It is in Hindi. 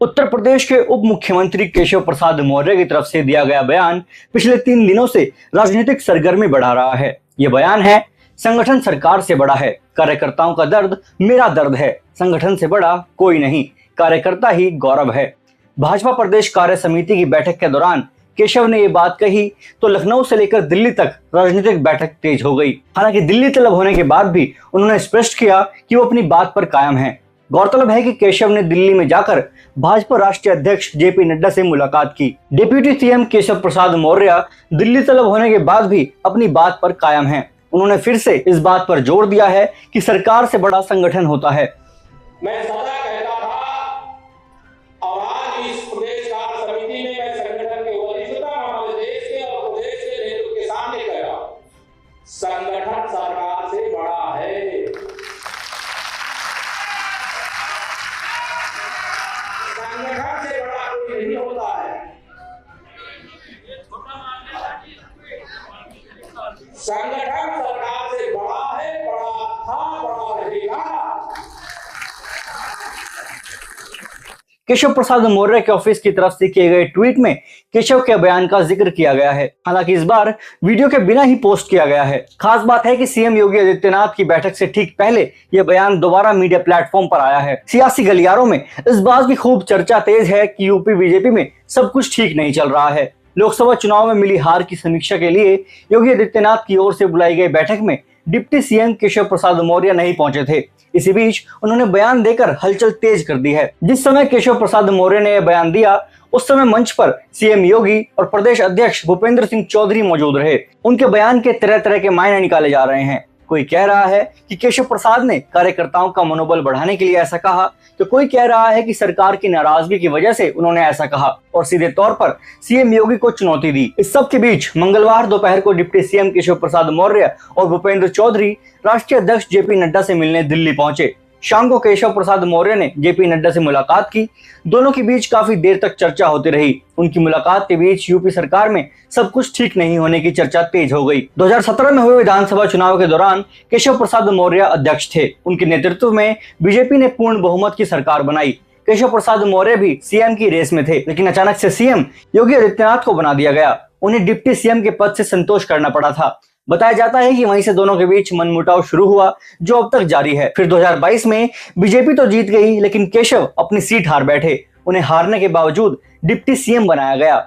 उत्तर प्रदेश के उप मुख्यमंत्री केशव प्रसाद मौर्य की तरफ से दिया गया बयान पिछले 3 दिनों से राजनीतिक सरगर्मी बढ़ा रहा है। ये बयान है, संगठन सरकार से बड़ा है, कार्यकर्ताओं का दर्द मेरा दर्द है, संगठन से बड़ा कोई नहीं, कार्यकर्ता ही गौरव है। भाजपा प्रदेश कार्य समिति की बैठक के दौरान केशव ने ये बात कही तो लखनऊ से लेकर दिल्ली तक राजनीतिक बैठक तेज हो गई। हालांकि दिल्ली तलब होने के बाद भी उन्होंने स्पष्ट किया कि वो अपनी बात पर कायम हैं। गौरतलब है कि केशव ने दिल्ली में जाकर भाजपा राष्ट्रीय अध्यक्ष जेपी नड्डा से मुलाकात की। डिप्टी सीएम केशव प्रसाद मौर्य दिल्ली तलब होने के बाद भी अपनी बात पर कायम हैं। उन्होंने फिर से इस बात पर जोर दिया है कि सरकार से बड़ा संगठन होता है। मैं सदा कहता था और आज इस प्रदेश कार्य समिति में मैं संगठन के वरिष्ठता हमारे देश के और प्रदेश के नेतृत्व के सामने कह रहा हूं, संगठन सरकार से बड़ा है। संगठन से बड़ा कोई नहीं होता है। संगठन सरकार से बड़ा है, बड़ा था, बड़ा रहेगा। केशव प्रसाद मौर्य के ऑफिस की तरफ से किए गए ट्वीट में केशव के बयान का जिक्र किया गया है। हालांकि इस बार वीडियो के बिना ही पोस्ट किया गया है। खास बात है कि सीएम योगी आदित्यनाथ की बैठक से ठीक पहले यह बयान दोबारा मीडिया प्लेटफॉर्म पर आया है। सियासी गलियारों में इस बात की खूब चर्चा तेज है कि यूपी बीजेपी में सब कुछ ठीक नहीं चल रहा है। लोकसभा चुनाव में मिली हार की समीक्षा के लिए योगी आदित्यनाथ की ओर से बुलाई गई बैठक में डिप्टी सीएम केशव प्रसाद मौर्य नहीं पहुंचे थे। इसी बीच उन्होंने बयान देकर हलचल तेज कर दी है। जिस समय केशव प्रसाद मौर्य ने यह बयान दिया उस समय मंच पर सीएम योगी और प्रदेश अध्यक्ष भूपेंद्र सिंह चौधरी मौजूद रहे। उनके बयान के तरह तरह के मायने निकाले जा रहे हैं। कोई कह रहा है कि केशव प्रसाद ने कार्यकर्ताओं का मनोबल बढ़ाने के लिए ऐसा कहा, तो कोई कह रहा है कि सरकार की नाराजगी की वजह से उन्होंने ऐसा कहा और सीधे तौर पर सीएम योगी को चुनौती दी। इस सब के बीच मंगलवार दोपहर को डिप्टी सीएम केशव प्रसाद मौर्य और भूपेंद्र चौधरी राष्ट्रीय अध्यक्ष जेपी नड्डा से मिलने दिल्ली पहुंचे। शाम को केशव प्रसाद मौर्य ने जेपी नड्डा से मुलाकात की। दोनों के बीच काफी देर तक चर्चा होती रही। उनकी मुलाकात के बीच यूपी सरकार में सब कुछ ठीक नहीं होने की चर्चा तेज हो गई। 2017 में हुए विधानसभा चुनाव के दौरान केशव प्रसाद मौर्य अध्यक्ष थे। उनके नेतृत्व में बीजेपी ने पूर्ण बहुमत की सरकार बनाई। केशव प्रसाद मौर्य भी सीएम की रेस में थे, लेकिन अचानक से सीएम योगी आदित्यनाथ को बना दिया गया। उन्हें डिप्टी सीएम के पद से संतोष करना पड़ा था। बताया जाता है कि वहीं से दोनों के बीच मनमुटाव शुरू हुआ, जो अब तक जारी है। फिर 2022 में बीजेपी तो जीत गई, लेकिन केशव अपनी सीट हार बैठे। उन्हें हारने के बावजूद डिप्टी सीएम बनाया गया।